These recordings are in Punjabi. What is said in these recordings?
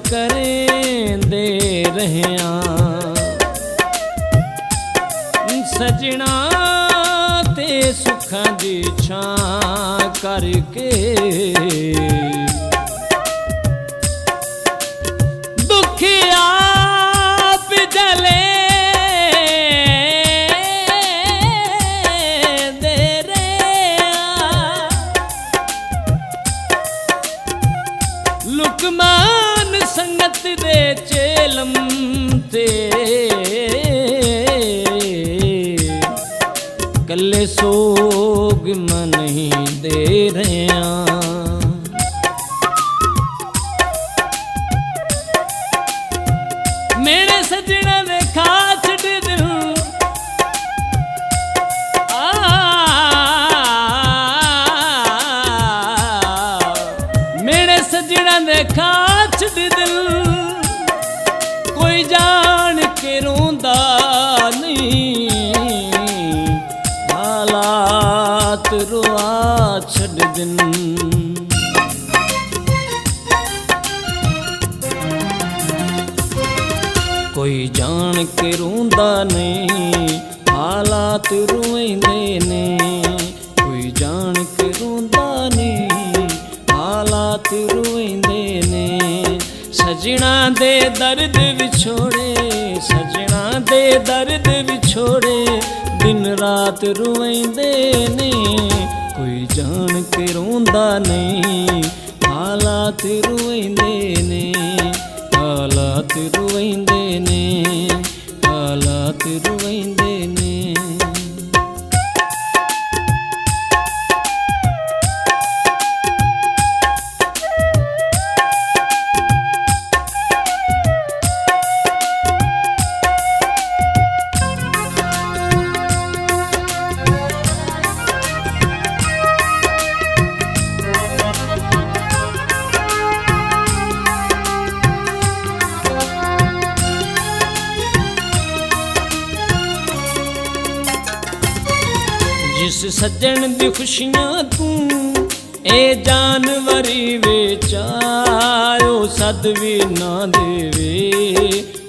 करें दे रहिया सजना ते सुखां दी छां करके दुख आप जले दे लुकमान संगत दे चेलम ते कल्ले सोग मन ही दे रहा मेरे सजना दे खा छड़ दिल मेरे सजना दे खा छड़ दिल कोई जान के रोंदा नहीं हालात रुआ छड़ दिन कोई जान के रोंदा नहीं हालात रुएंदे ने कोई जान के रोंदा नहीं हालात रुएंदे ने सजना दे दर्द विछोड़े सजना दे दर्द विछोड़े दिन रात रुएंदे ने कोई जान के रोंदा नहीं हालात रुएंदे ने हालात रुएंदे ने हालात रुएंदे ने जिस सज्जन दी खुशियां तू ए जानवरी वेचायो सद भी ना देवे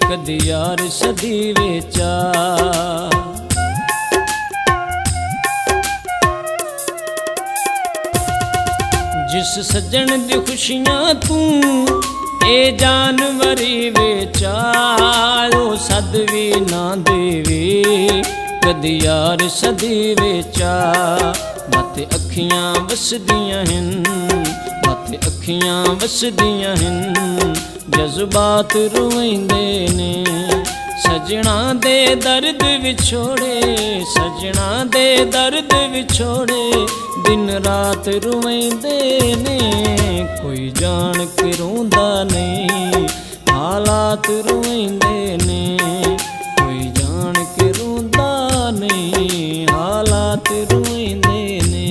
कदी यार सदी वेचा जिस सज्जन दी खुशियां तू ए जानवरी वेचायो सद भी ना देवे कदी यार सदी वेचा मत अखियां वसदियां हिन मत अखियां वसदियां हिन जज्बात रुएंदे ने सजना दे दर्द विछोड़े सजना दे दर्द विछोड़े दिन रात रुएंदे ने कोई जान के रोंदा नहीं हालात रुएंदे ने कोई जान के रोंदा नहीं हालात रुएंदे ने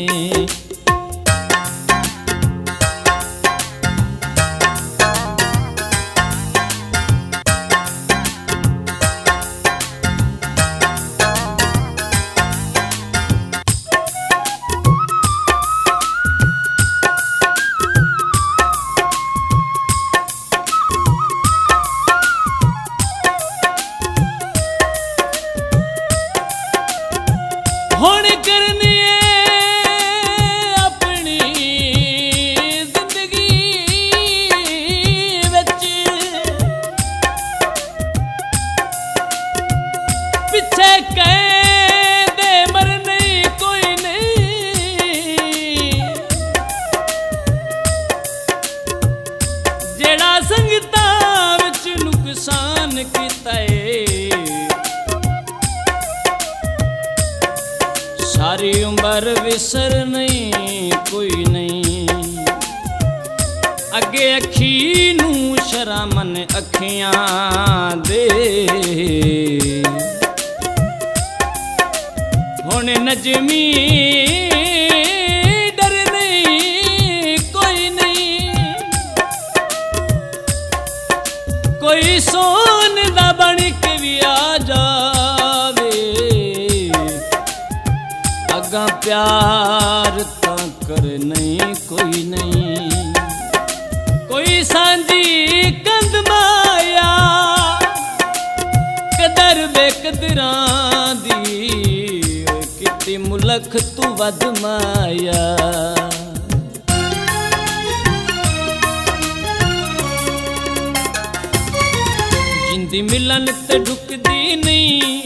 हुण करनी अपनी जिंदगी विच पिछे कहदे मरने कोई नहीं जेड़ा संगतां विच नुकसान कीता सारी उम्र विसर नहीं कोई नहीं अगे अखी नू शरामन अखियां दे हुण नजमी डर नहीं कोई सोन दा बन के भी आ जावे अगा प्यार ता कर नहीं कोई सांझी कंध ਬੇਕਦਰਾਂ ਦੀ, ਓਏ ਕੀਤੀ ਮੁਲਕ ਤੂੰ ਵੱਧ ਮਾਇਆ। ਜਿੰਦੀ ਮਿਲਣ ਤੇ ਢੁਕਦੀ ਨਹੀਂ,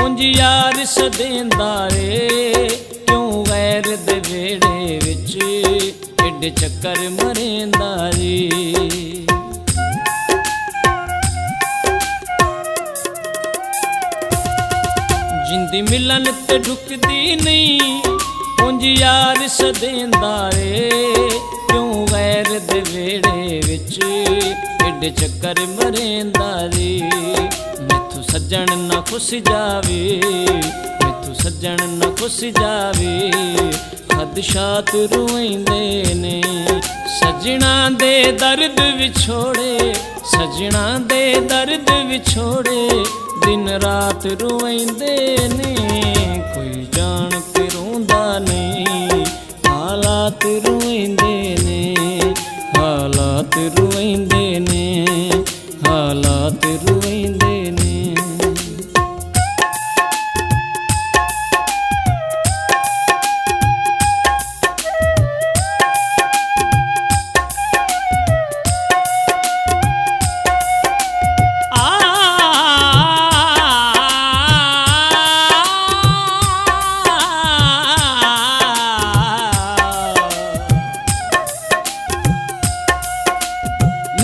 ਉਂਝ ਯਾਰ ਸਦੇਂਦਾ ਏ, ਕਿਉਂ ਵੈਰ ਦੇ ਵੇੜੇ ਵਿੱਚ ਏਡੇ ਚੱਕਰ ਮਰੇਂਦਾ ਏ। ਜਿੰਦੀ ਮਿਲਣ ਤੇ ਢੁਕਦੀ ਨਹੀਂ, ਉਂਝ ਯਾਰ ਸਦੇਂਦਾ ਏ, ਕਿਉਂ ਵੈਰ ਦੇ ਵੇੜੇ ਵਿੱਚ ਏਡੇ ਚੱਕਰ ਮਰੇਂਦਾ ਏ। ਮੈਥੋਂ ਸੱਜਣ ਨਾ ਖੁੱਸ ਜਾਵੇ, ਮੈਥੋਂ ਸੱਜਣ ਨਾ ਖੁੱਸ ਜਾਵੇ, ਖਦਸ਼ਾਤ ਰੋਇੰਦੇ ਨੇ। ਸੱਜਣਾ ਦੇ ਦਰਦ ਵਿਛੋੜੇ, ਸੱਜਣਾ ਦੇ ਦਰਦ ਵਿਛੋੜੇ, ਦਿਨ ਰਾਤ ਰੋਇੰਦੇ ਨੇ। ਕੋਈ ਜਾਣ ਕੇ ਰੋਂਦਾ ਨਹੀਂ, ਹਾਲਾਤ ਰੋਇੰਦੇ ਨੇ, ਹਾਲਾਤ ਰੋਇੰਦੇ ਨੇ, ਹਾਲਾਤ ਰੋਇੰਦੇ ਨੇ।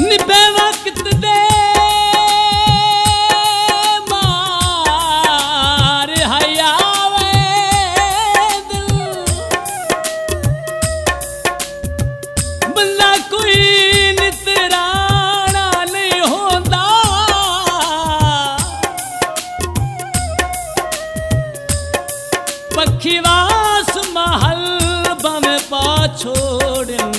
ਨਿਭੇ ਵਕਤ ਦੇ ਮਾਰ ਹਯਾਵੇ ਦਿਲ, ਬੰਦਾ ਕੋਈ ਨਿਤਰਾਣਾ ਨਹੀਂ ਹੁੰਦਾ। ਪੱਖੀ ਵਾਸ ਮਹਲ ਭਾਵੇਂ ਪਾ ਛੋੜਨ,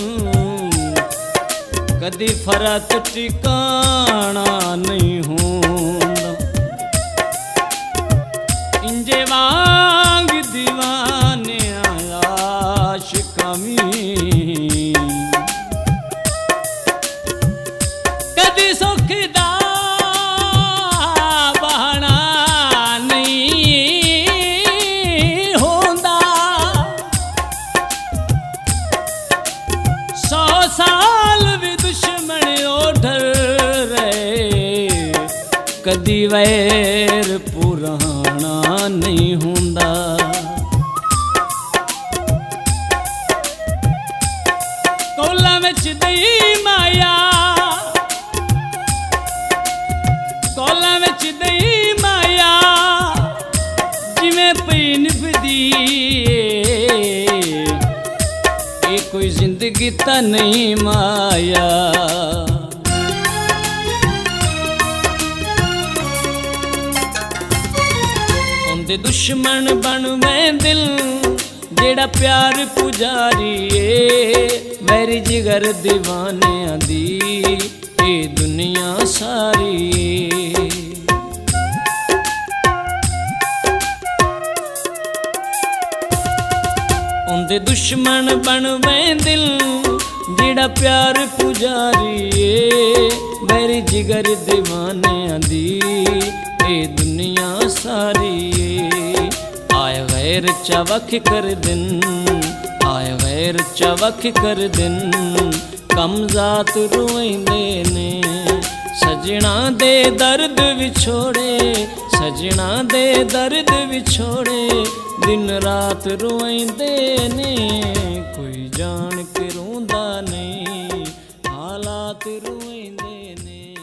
ਕਦੀ ਫਰਕ ਟਿਕਾਣਾ ਨਹੀਂ ਹੁੰਦਾ। ਇੰਜੇ ਵਾਂਗ ਦੀਵਾਨਿਆਂ ਆਸ਼ਿਕਾਂ ਵੀ ਕਦੀ ਸੁੱਖ ਦਾ ਬਹਾਨਾ ਨਹੀਂ ਹੁੰਦਾ। 100 ਸਾਲ ਵੀ ਦੁਸ਼ਮਣ ਉਹ ਡਰ ਰਹੇ, ਕਦੀ ਵੈਰ ਪੁਰਾਣਾ ਨਹੀਂ ਹੁੰਦਾ। ਕੋਲਾਂ ਵਿੱਚ ਦਈ ਮਾਇਆ, ਕੋਲਾਂ ਵਿੱਚ ਦਈ ਮਾਇਆ, ਜਿਵੇਂ ਪਈ ਨਿਭਦੀ ਏ, ਇਹ ਕੋਈ ਜ਼ਿੰਦਗੀ ਤਾਂ ਨਹੀਂ ਮਾਇਆ। ਹੁੰਦੇ ਦੁਸ਼ਮਣ ਬਣਵੇਂ ਦਿਲ, ਜਿਹੜਾ ਪਿਆਰ ਪੁਜਾਰੀ ਏ, ਵੈਰੀ ਜਿਗਰ ਦੀਵਾਨਿਆਂ ਦੀ ਇਹ ਦੁਨੀਆ ਸਾਰੀ ਏ। ਹੁੰਦੇ ਦੁਸ਼ਮਣ ਬਣਵੇਂ ਦਿਲ, ਜਿਹੜਾ ਪਿਆਰ ਪੁਜਾਰੀ ਏ, ਵੈਰੀ ਜਿਗਰ ਦੀਵਾਨਿਆਂ ਦੀ ਇਹ ਦੁਨੀਆ ਸਾਰੀ ਏ। ਆਏ ਗੈਰ ਚਵਖ ਕਰ ਦਿਨ, ਆਏ ਗੈਰ ਚਵਖ ਕਰ ਦਿਨ, ਕਮ ਜ਼ਾਤ ਰੋਇੰਦੇ ਨੇ। ਸਜਣਾ ਦੇ ਦਰਦ ਵਿਛੋੜੇ, ਸਜਣਾ ਦੇ ਦਰਦ ਵਿਛੋੜੇ, ਦਿਨ ਰਾਤ ਰੋਇੰਦੇ ਨੇ। ਕੋਈ ਜਾਣ ਕੇ ਰੋਂਦਾ ਨਹੀਂ, ਹਾਲਾਤ ਰੋਇੰਦੇ ਨੇ।